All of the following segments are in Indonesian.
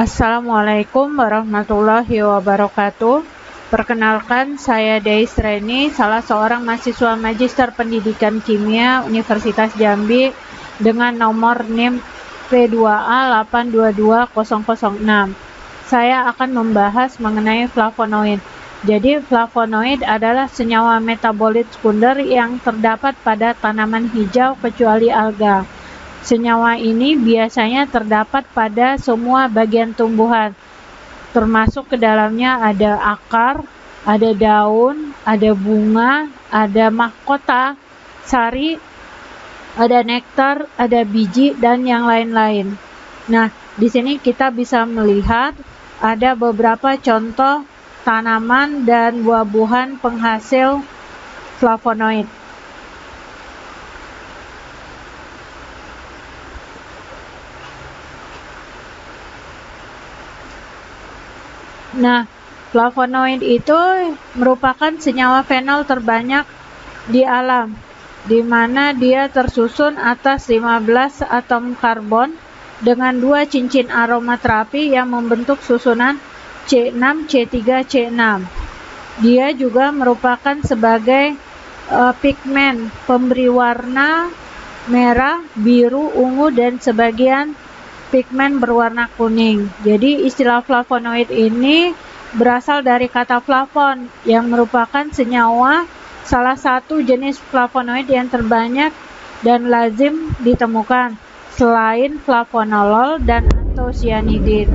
Assalamualaikum warahmatullahi wabarakatuh. Perkenalkan, saya Deis Reni, salah seorang mahasiswa Magister Pendidikan Kimia Universitas Jambi dengan nomor NIM P2A822006. Saya akan membahas mengenai flavonoid. Jadi, flavonoid adalah senyawa metabolit sekunder yang terdapat pada tanaman hijau kecuali alga. Senyawa ini biasanya terdapat pada semua bagian tumbuhan, termasuk ke dalamnya ada akar, ada daun, ada bunga, ada mahkota, sari, ada nektar, ada biji, dan yang lain-lain. Nah, di sini kita bisa melihat ada beberapa contoh tanaman dan buah-buahan penghasil flavonoid. Nah, flavonoid itu merupakan senyawa fenol terbanyak di alam, di mana dia tersusun atas 15 atom karbon dengan 2 cincin aromaterapi yang membentuk susunan C6, C3, C6. Dia juga merupakan sebagai pigmen pemberi warna merah, biru, ungu, dan sebagian pigmen berwarna kuning. Jadi istilah flavonoid ini berasal dari kata flavon yang merupakan senyawa salah satu jenis flavonoid yang terbanyak dan lazim ditemukan selain flavonolol dan antosianidin.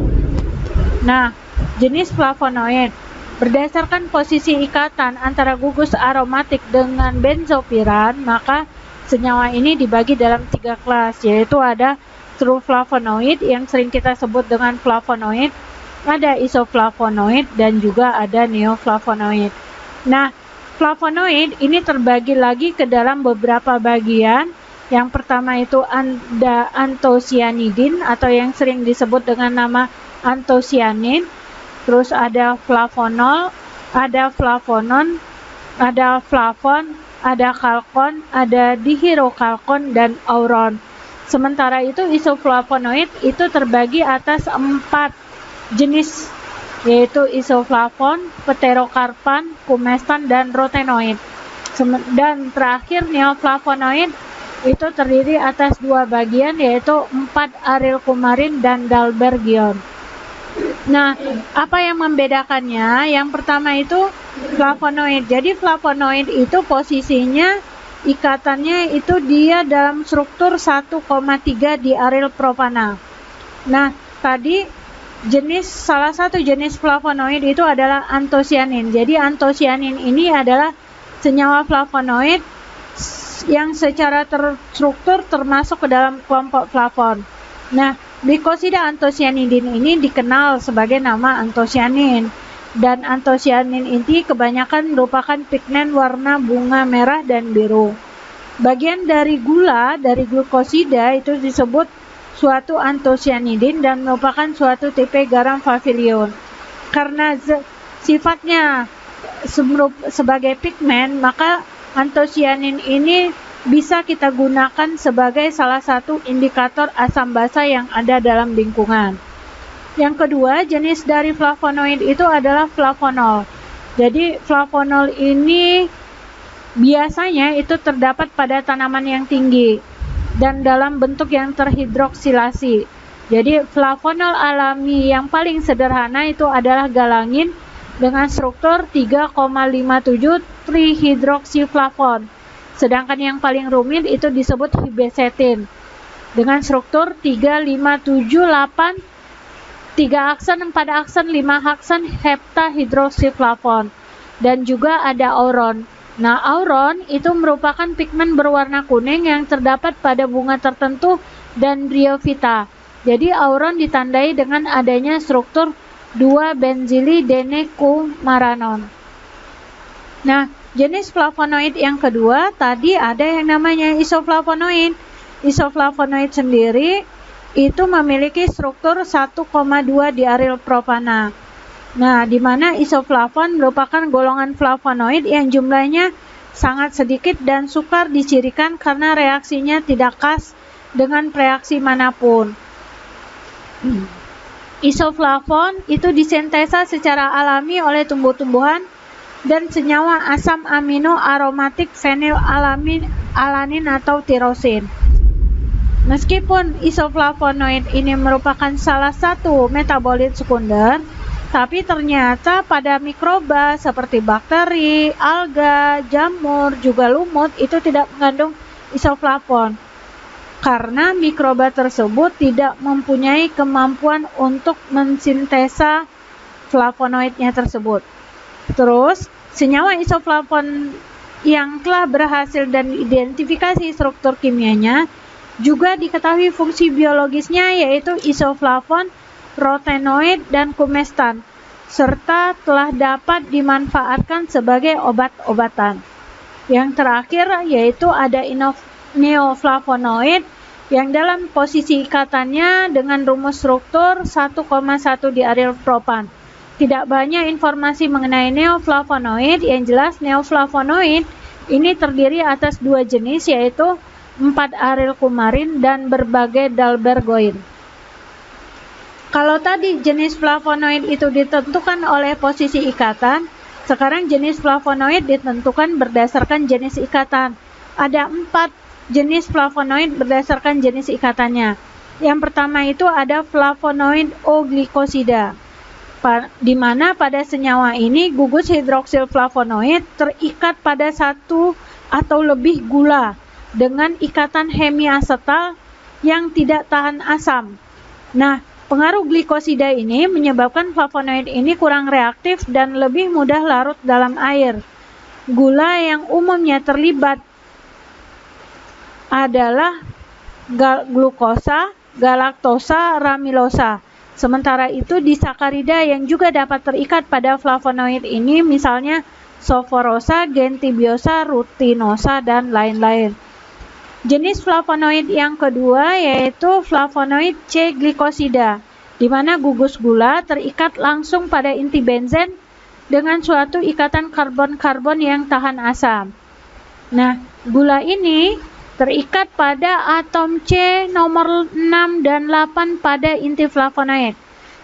Nah, jenis flavonoid berdasarkan posisi ikatan antara gugus aromatik dengan benzopiran, maka senyawa ini dibagi dalam 3 kelas, yaitu ada true flavonoid yang sering kita sebut dengan flavonoid, ada isoflavonoid, dan juga ada neoflavonoid. Nah, flavonoid ini terbagi lagi ke dalam beberapa bagian. Yang pertama itu ada antosianidin atau yang sering disebut dengan nama antosianin. Terus ada flavonol, ada flavonon, ada flavon, ada kalkon, ada dihidrokalkon, dan auron. Sementara itu isoflavonoid itu terbagi atas 4 jenis, yaitu isoflavon, pterokarpan, kumestan, dan rotenoid. Dan terakhir neoflavonoid itu terdiri atas 2 bagian, yaitu 4-aryl kumarin dan dalbergion. Nah, apa yang membedakannya? Yang pertama itu flavonoid. Jadi flavonoid itu posisinya ikatannya itu dia dalam struktur 1,3 di aryl propana. Nah, tadi salah satu jenis flavonoid itu adalah antosianin. Jadi antosianin ini adalah senyawa flavonoid yang secara terstruktur termasuk ke dalam kelompok flavon. Nah, glikosida antosianidin ini dikenal sebagai nama antosianin. Dan antosianin ini kebanyakan merupakan pigmen warna bunga merah dan biru. Bagian dari gula dari glukosida itu disebut suatu antosianidin dan merupakan suatu tipe garam favilion. Karena sifatnya sebagai pigmen, maka antosianin ini bisa kita gunakan sebagai salah satu indikator asam basa yang ada dalam lingkungan. Yang kedua, jenis dari flavonoid itu adalah flavonol. Jadi flavonol ini biasanya itu terdapat pada tanaman yang tinggi dan dalam bentuk yang terhidroksilasi. Jadi flavonol alami yang paling sederhana itu adalah galangin dengan struktur 3,57 trihidroksiflavon. Sedangkan yang paling rumit itu disebut hibesetin dengan struktur 3,578 3 aksen, 4 aksen, 5 aksen heptahidroksiflavon. Dan juga ada auron. Nah, auron itu merupakan pigmen berwarna kuning yang terdapat pada bunga tertentu dan bryophyta. Jadi auron ditandai dengan adanya struktur 2-benzilidenecumaranon. Nah, jenis flavonoid yang kedua tadi ada yang namanya isoflavonoid. Isoflavonoid sendiri itu memiliki struktur 1,2 di aryl propana. Nah, di mana isoflavon merupakan golongan flavonoid yang jumlahnya sangat sedikit dan sukar dicirikan karena reaksinya tidak khas dengan reaksi manapun. Isoflavon itu disintesa secara alami oleh tumbuh-tumbuhan dan senyawa asam amino aromatik fenilalanin atau tirosin. Meskipun isoflavonoid ini merupakan salah satu metabolit sekunder, tapi ternyata pada mikroba seperti bakteri, alga, jamur, juga lumut itu tidak mengandung isoflavon karena mikroba tersebut tidak mempunyai kemampuan untuk mensintesa flavonoidnya tersebut. Terus, senyawa isoflavon yang telah berhasil dan identifikasi struktur kimianya juga diketahui fungsi biologisnya, yaitu isoflavon, rotenoid, dan kumestan, serta telah dapat dimanfaatkan sebagai obat-obatan. Yang terakhir yaitu ada neoflavonoid yang dalam posisi ikatannya dengan rumus struktur 1,1 diaryl propan. Tidak banyak informasi mengenai neoflavonoid, yang jelas neoflavonoid ini terdiri atas dua jenis, yaitu 4-aryl kumarin dan berbagai dalbergoin. Kalau tadi jenis flavonoid itu ditentukan oleh posisi ikatan, sekarang jenis flavonoid ditentukan berdasarkan jenis ikatan. Ada 4 jenis flavonoid berdasarkan jenis ikatannya. Yang pertama itu ada flavonoid O-glikosida, di mana pada senyawa ini gugus hidroksil flavonoid terikat pada satu atau lebih gula dengan ikatan hemiasetal yang tidak tahan asam. Nah, pengaruh glikosida ini menyebabkan flavonoid ini kurang reaktif dan lebih mudah larut dalam air. Gula yang umumnya terlibat adalah glukosa, galaktosa, ramilosa. Sementara itu disakarida yang juga dapat terikat pada flavonoid ini misalnya soforosa, gentibiosa, rutinosa, dan lain-lain. Jenis flavonoid yang kedua yaitu flavonoid C-glikosida, di mana gugus gula terikat langsung pada inti benzen dengan suatu ikatan karbon-karbon yang tahan asam. Nah, gula ini terikat pada atom C nomor 6 dan 8 pada inti flavonoid.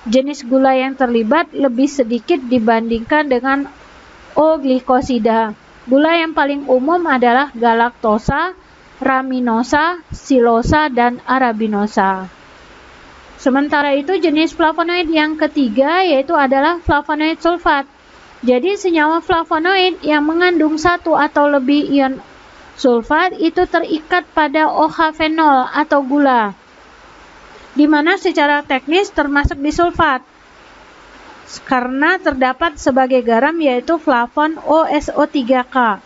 Jenis gula yang terlibat lebih sedikit dibandingkan dengan O-glikosida. Gula yang paling umum adalah galaktosa, raminosa, silosa, dan arabinosa. Sementara itu jenis flavonoid yang ketiga yaitu adalah flavonoid sulfat. Jadi senyawa flavonoid yang mengandung satu atau lebih ion sulfat itu terikat pada OH fenol atau gula, di mana secara teknis termasuk disulfat karena terdapat sebagai garam yaitu flavon OSO3K.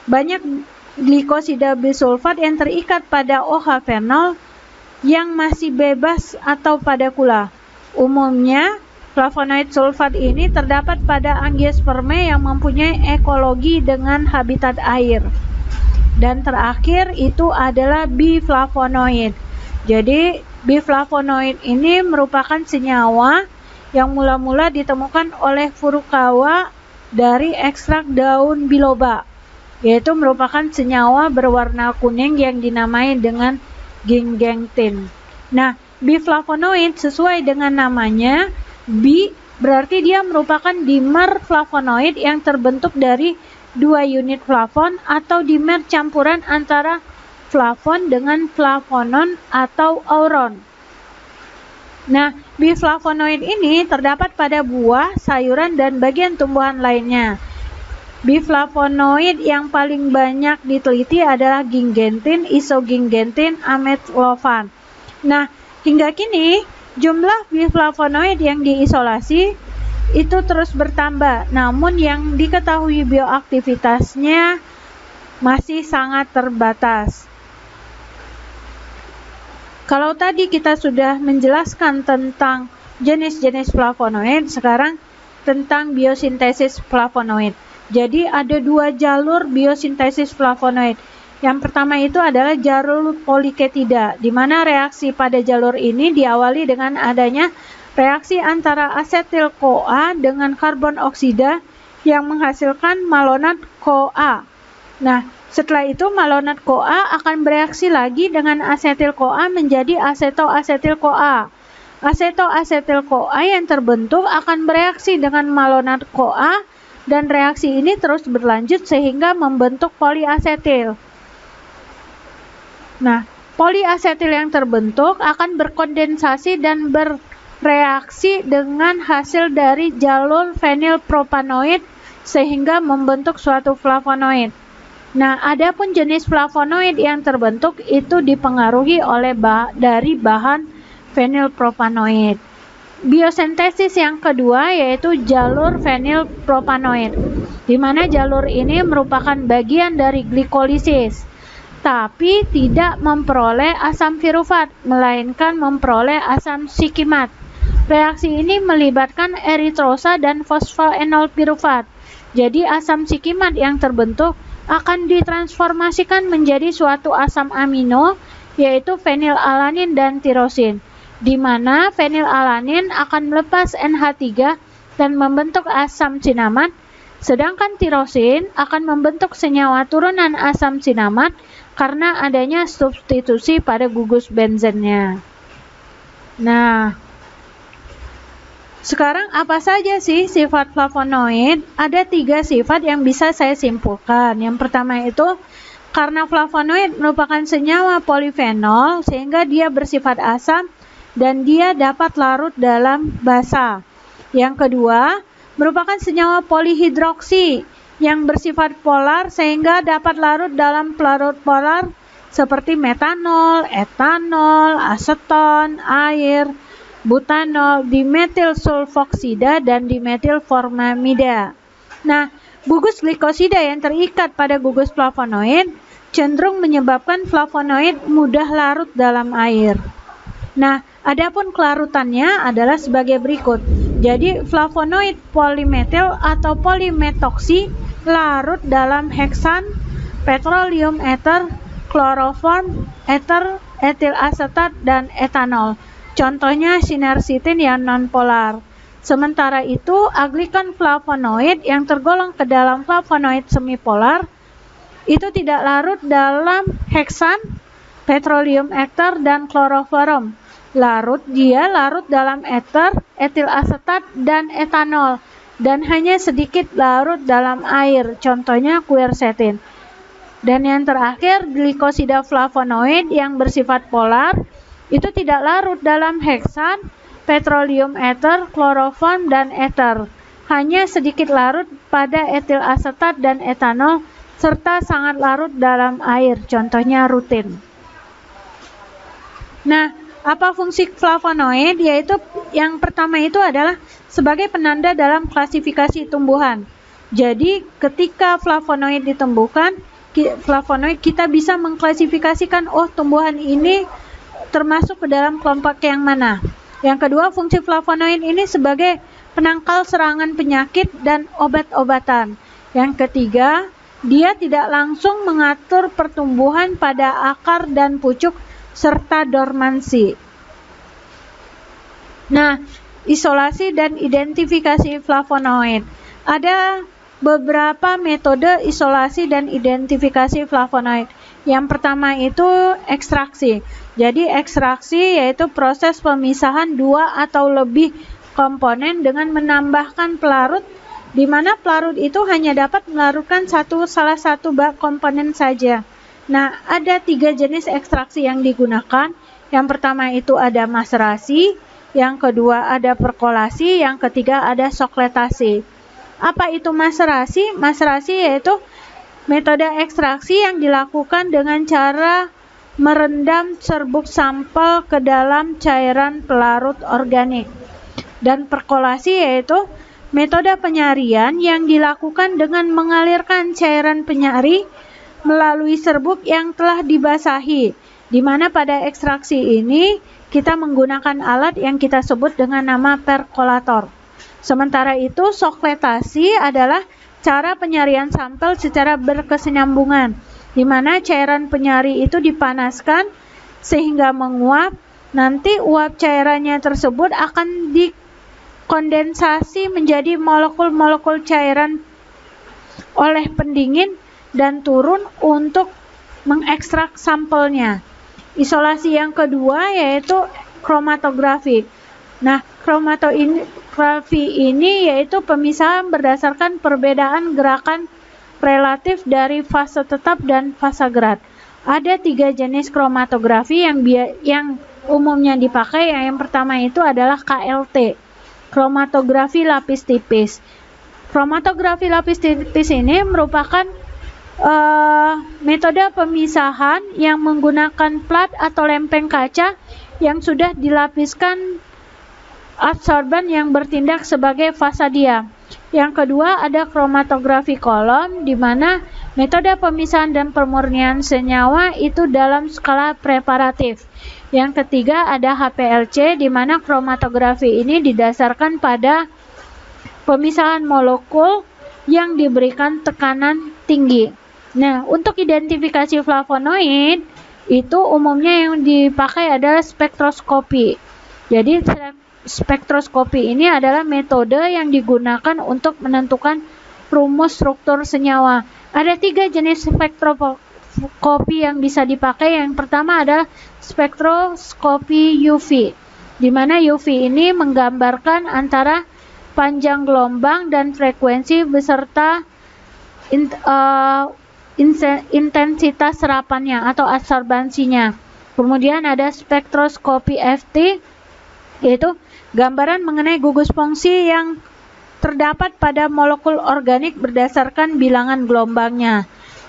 Banyak glikosida bisulfat yang terikat pada OH fenol yang masih bebas atau pada gula. Umumnya, flavonoid sulfat ini terdapat pada angiospermae yang mempunyai ekologi dengan habitat air. Dan terakhir itu adalah biflavonoid. Jadi, biflavonoid ini merupakan senyawa yang mula-mula ditemukan oleh Furukawa dari ekstrak daun biloba, yaitu merupakan senyawa berwarna kuning yang dinamai dengan gingentin. Nah, biflavonoid sesuai dengan namanya, bi berarti dia merupakan dimer flavonoid yang terbentuk dari 2 unit flavon atau dimer campuran antara flavon dengan flavonon atau auron. Nah, biflavonoid ini terdapat pada buah, sayuran, dan bagian tumbuhan lainnya. Biflavonoid yang paling banyak diteliti adalah gingentin, isogingentin, ametlofan. Nah, hingga kini jumlah biflavonoid yang diisolasi itu terus bertambah, namun yang diketahui bioaktivitasnya masih sangat terbatas. Kalau tadi kita sudah menjelaskan tentang jenis-jenis flavonoid, sekarang tentang biosintesis flavonoid. Jadi ada 2 jalur biosintesis flavonoid. Yang pertama itu adalah jalur poliketida, di mana reaksi pada jalur ini diawali dengan adanya reaksi antara asetil-CoA dengan karbon oksida yang menghasilkan malonat CoA. Nah, setelah itu malonat CoA akan bereaksi lagi dengan asetil-CoA menjadi asetoasetil-CoA. Asetoasetil-CoA yang terbentuk akan bereaksi dengan malonat-CoA dan reaksi ini terus berlanjut sehingga membentuk poliasetil. Nah, poliasetil yang terbentuk akan berkondensasi dan bereaksi dengan hasil dari jalur fenilpropanoid sehingga membentuk suatu flavonoid. Nah, adapun jenis flavonoid yang terbentuk itu dipengaruhi oleh dari bahan fenilpropanoid. Biosintesis yang kedua yaitu jalur fenilpropanoid, di mana jalur ini merupakan bagian dari glikolisis, tapi tidak memperoleh asam pirufat, melainkan memperoleh asam sikimat. Reaksi ini melibatkan eritrosa dan fosfoenol pirufat. Jadi asam sikimat yang terbentuk akan ditransformasikan menjadi suatu asam amino, yaitu fenilalanin dan tirosin, di mana fenilalanin akan melepas NH3 dan membentuk asam sinamat, sedangkan tirosin akan membentuk senyawa turunan asam sinamat karena adanya substitusi pada gugus benzennya. Nah, sekarang apa saja sih sifat flavonoid? Ada 3 sifat yang bisa saya simpulkan. Yang pertama itu karena flavonoid merupakan senyawa polifenol sehingga dia bersifat asam dan dia dapat larut dalam basa. Yang kedua, merupakan senyawa polihidroksi yang bersifat polar sehingga dapat larut dalam pelarut polar seperti metanol, etanol, aseton, air, butanol, dimetil sulfoksida, dan dimetil formamida. Nah, gugus glikosida yang terikat pada gugus flavonoid cenderung menyebabkan flavonoid mudah larut dalam air. Nah, adapun kelarutannya adalah sebagai berikut. Jadi, flavonoid polimetil atau polimetoksi larut dalam heksan, petroleum ether, kloroform, ether, etil asetat, dan etanol. Contohnya sinersitin yang nonpolar. Sementara itu, aglikan flavonoid yang tergolong ke dalam flavonoid semipolar itu tidak larut dalam heksan, petroleum ether, dan kloroform. Dia larut dalam ether, etil asetat, dan etanol, dan hanya sedikit larut dalam air, contohnya quercetin. Dan yang terakhir, glikosida flavonoid yang bersifat polar itu tidak larut dalam heksan, petroleum ether, kloroform, dan ether. Hanya sedikit larut pada etil asetat dan etanol, serta sangat larut dalam air, contohnya rutin. Nah, apa fungsi flavonoid? Yaitu yang pertama itu adalah sebagai penanda dalam klasifikasi tumbuhan. Jadi, ketika flavonoid ditemukan, kita bisa mengklasifikasikan, oh tumbuhan ini termasuk ke dalam kelompok yang mana. Yang kedua, fungsi flavonoid ini sebagai penangkal serangan penyakit dan obat-obatan. Yang ketiga, dia tidak langsung mengatur pertumbuhan pada akar dan pucuk serta dormansi. Nah, isolasi dan identifikasi flavonoid. Ada beberapa metode isolasi dan identifikasi flavonoid. Yang pertama itu ekstraksi. Jadi ekstraksi yaitu proses pemisahan 2 atau lebih komponen dengan menambahkan pelarut, di mana pelarut itu hanya dapat melarutkan salah satu komponen saja. Nah, ada 3 jenis ekstraksi yang digunakan. Yang pertama itu ada maserasi, yang kedua ada perkolasi, yang ketiga ada sokletasi. Apa itu maserasi? Maserasi yaitu metode ekstraksi yang dilakukan dengan cara merendam serbuk sampel ke dalam cairan pelarut organik. Dan perkolasi yaitu metode penyarian yang dilakukan dengan mengalirkan cairan penyari melalui serbuk yang telah dibasahi, di mana pada ekstraksi ini kita menggunakan alat yang kita sebut dengan nama perkolator. Sementara itu, sokletasi adalah cara penyarian sampel secara berkesinambungan, di mana cairan penyari itu dipanaskan sehingga menguap. Nanti uap cairannya tersebut akan dikondensasi menjadi molekul-molekul cairan oleh pendingin dan turun untuk mengekstrak sampelnya. Isolasi yang kedua yaitu kromatografi. Nah, kromatografi ini yaitu pemisahan berdasarkan perbedaan gerakan relatif dari fase tetap dan fase gerak. Ada 3 jenis kromatografi yang umumnya dipakai. Yang pertama itu adalah KLT, kromatografi lapis tipis. Kromatografi lapis tipis ini merupakan metode pemisahan yang menggunakan plat atau lempeng kaca yang sudah dilapiskan adsorban yang bertindak sebagai fasa diam. Yang kedua ada kromatografi kolom, di mana metode pemisahan dan pemurnian senyawa itu dalam skala preparatif. Yang ketiga ada HPLC, di mana kromatografi ini didasarkan pada pemisahan molekul yang diberikan tekanan tinggi. Nah, untuk identifikasi flavonoid itu umumnya yang dipakai adalah spektroskopi. Jadi spektroskopi ini adalah metode yang digunakan untuk menentukan rumus struktur senyawa. Ada 3 jenis spektroskopi yang bisa dipakai. Yang pertama adalah spektroskopi UV, di mana UV ini menggambarkan antara panjang gelombang dan frekuensi beserta intensitas serapannya atau absorbansinya. Kemudian ada spektroskopi FT, yaitu gambaran mengenai gugus fungsi yang terdapat pada molekul organik berdasarkan bilangan gelombangnya.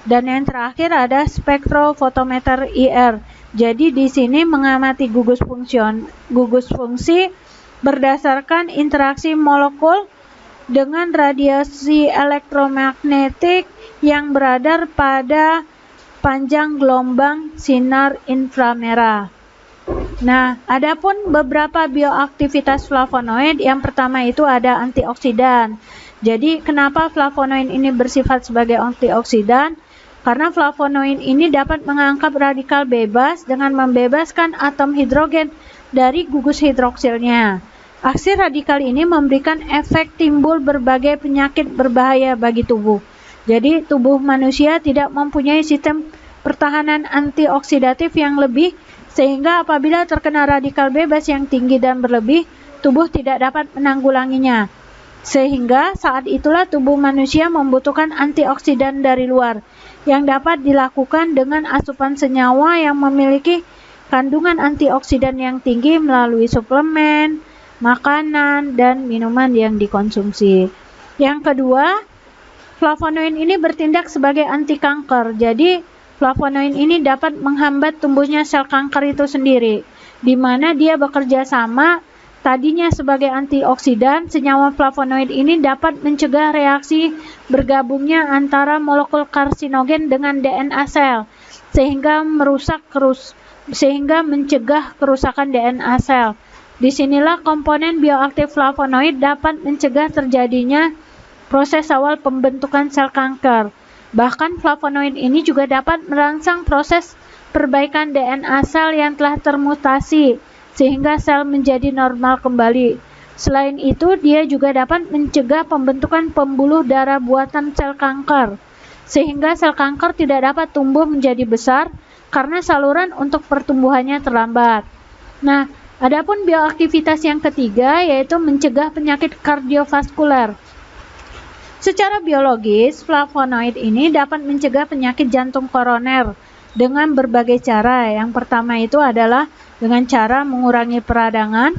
Dan yang terakhir ada spektrofotometer IR. Jadi di sini mengamati gugus fungsi berdasarkan interaksi molekul dengan radiasi elektromagnetik yang beredar pada panjang gelombang sinar inframerah. Nah, adapun beberapa bioaktivitas flavonoid, yang pertama itu ada antioksidan. Jadi, kenapa flavonoid ini bersifat sebagai antioksidan? Karena flavonoid ini dapat mengangkat radikal bebas dengan membebaskan atom hidrogen dari gugus hidroksilnya. Aksi radikal ini memberikan efek timbul berbagai penyakit berbahaya bagi tubuh. Jadi, tubuh manusia tidak mempunyai sistem pertahanan antioksidatif yang lebih, sehingga apabila terkena radikal bebas yang tinggi dan berlebih, tubuh tidak dapat menanggulanginya. Sehingga saat itulah tubuh manusia membutuhkan antioksidan dari luar, yang dapat dilakukan dengan asupan senyawa yang memiliki kandungan antioksidan yang tinggi melalui suplemen, makanan, dan minuman yang dikonsumsi. Yang kedua, flavonoid ini bertindak sebagai anti kanker. Jadi, flavonoid ini dapat menghambat tumbuhnya sel kanker itu sendiri, di mana dia bekerja sama tadinya sebagai antioksidan. Senyawa flavonoid ini dapat mencegah reaksi bergabungnya antara molekul karsinogen dengan DNA sel, sehingga mencegah kerusakan DNA sel. Disinilah komponen bioaktif flavonoid dapat mencegah terjadinya proses awal pembentukan sel kanker. Bahkan flavonoid ini juga dapat merangsang proses perbaikan DNA sel yang telah termutasi, sehingga sel menjadi normal kembali. Selain itu, dia juga dapat mencegah pembentukan pembuluh darah buatan sel kanker, sehingga sel kanker tidak dapat tumbuh menjadi besar karena saluran untuk pertumbuhannya terlambat. Nah, adapun bioaktivitas yang ketiga yaitu mencegah penyakit kardiovaskuler. Secara biologis, flavonoid ini dapat mencegah penyakit jantung koroner dengan berbagai cara. Yang pertama itu adalah dengan cara mengurangi peradangan.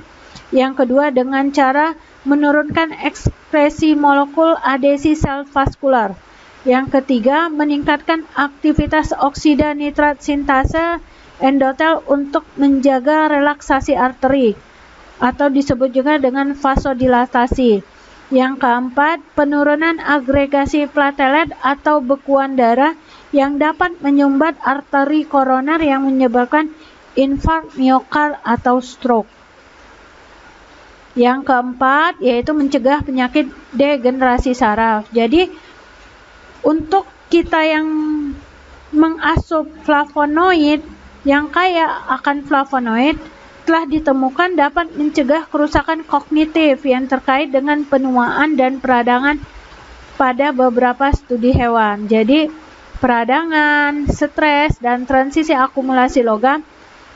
Yang kedua dengan cara menurunkan ekspresi molekul adesi sel vaskular. Yang ketiga, meningkatkan aktivitas oksida nitrat sintase endotel untuk menjaga relaksasi arteri, atau disebut juga dengan vasodilatasi. Yang keempat, penurunan agregasi platelet atau bekuan darah yang dapat menyumbat arteri koroner yang menyebabkan infark miokard atau stroke. Yang keempat, yaitu mencegah penyakit degenerasi saraf. Jadi, untuk kita yang mengasup flavonoid yang kaya akan flavonoid, telah ditemukan dapat mencegah kerusakan kognitif yang terkait dengan penuaan dan peradangan pada beberapa studi hewan. Jadi, peradangan, stres, dan transisi akumulasi logam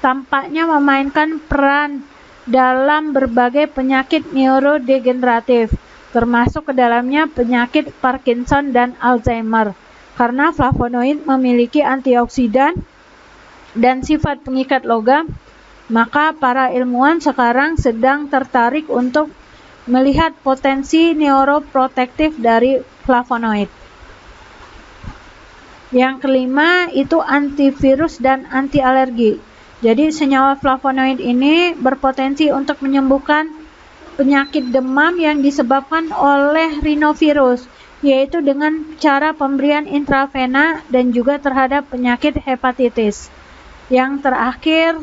tampaknya memainkan peran dalam berbagai penyakit neurodegeneratif, termasuk ke dalamnya penyakit Parkinson dan Alzheimer. Karena flavonoid memiliki antioksidan dan sifat pengikat logam, maka para ilmuwan sekarang sedang tertarik untuk melihat potensi neuroprotektif dari flavonoid. Yang kelima itu antivirus dan anti alergi. Jadi senyawa flavonoid ini berpotensi untuk menyembuhkan penyakit demam yang disebabkan oleh rhinovirus, yaitu dengan cara pemberian intravena dan juga terhadap penyakit hepatitis. Yang terakhir,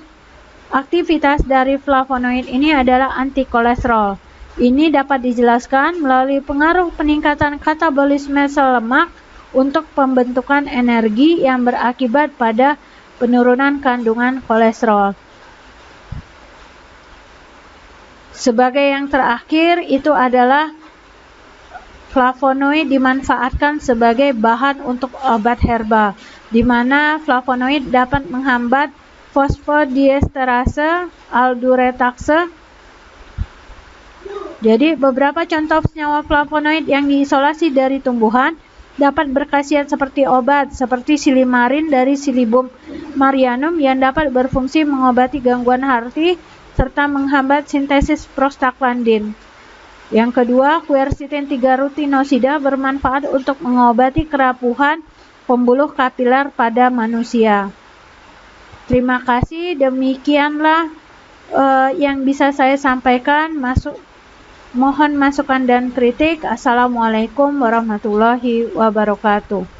aktivitas dari flavonoid ini adalah anti kolesterol. Ini dapat dijelaskan melalui pengaruh peningkatan katabolisme sel lemak untuk pembentukan energi yang berakibat pada penurunan kandungan kolesterol. Sebagai yang terakhir itu adalah flavonoid dimanfaatkan sebagai bahan untuk obat herbal, di mana flavonoid dapat menghambat fosfodiesterase aldoretase. Jadi beberapa contoh senyawa flavonoid yang diisolasi dari tumbuhan dapat berkhasiat seperti obat, seperti silimarin dari Silybum marianum yang dapat berfungsi mengobati gangguan hati serta menghambat sintesis prostaglandin. Yang kedua, quercetin 3 rutinosida bermanfaat untuk mengobati kerapuhan pembuluh kapiler pada manusia. Terima kasih, demikianlah yang bisa saya sampaikan. Mohon masukan dan kritik. Assalamualaikum warahmatullahi wabarakatuh.